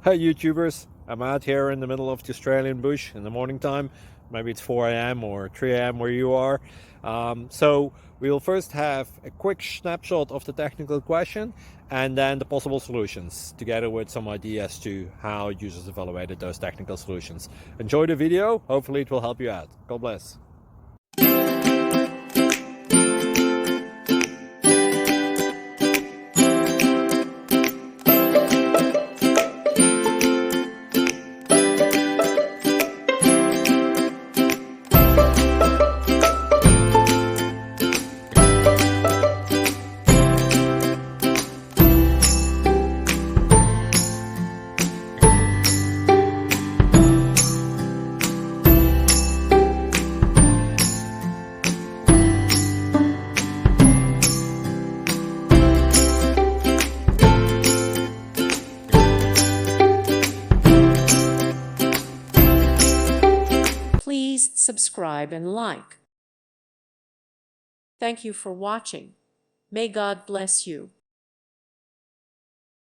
Hi YouTubers, I'm out here in the middle of the Australian bush in the morning time. Maybe it's 4 a.m. or 3 a.m. where you are. So we'll first have a quick snapshot of the technical question and then the possible solutions, together with some ideas to how users evaluated those technical solutions. Enjoy the video, hopefully it will help you out. God bless. Please subscribe and like. Thank you for watching. May God bless you.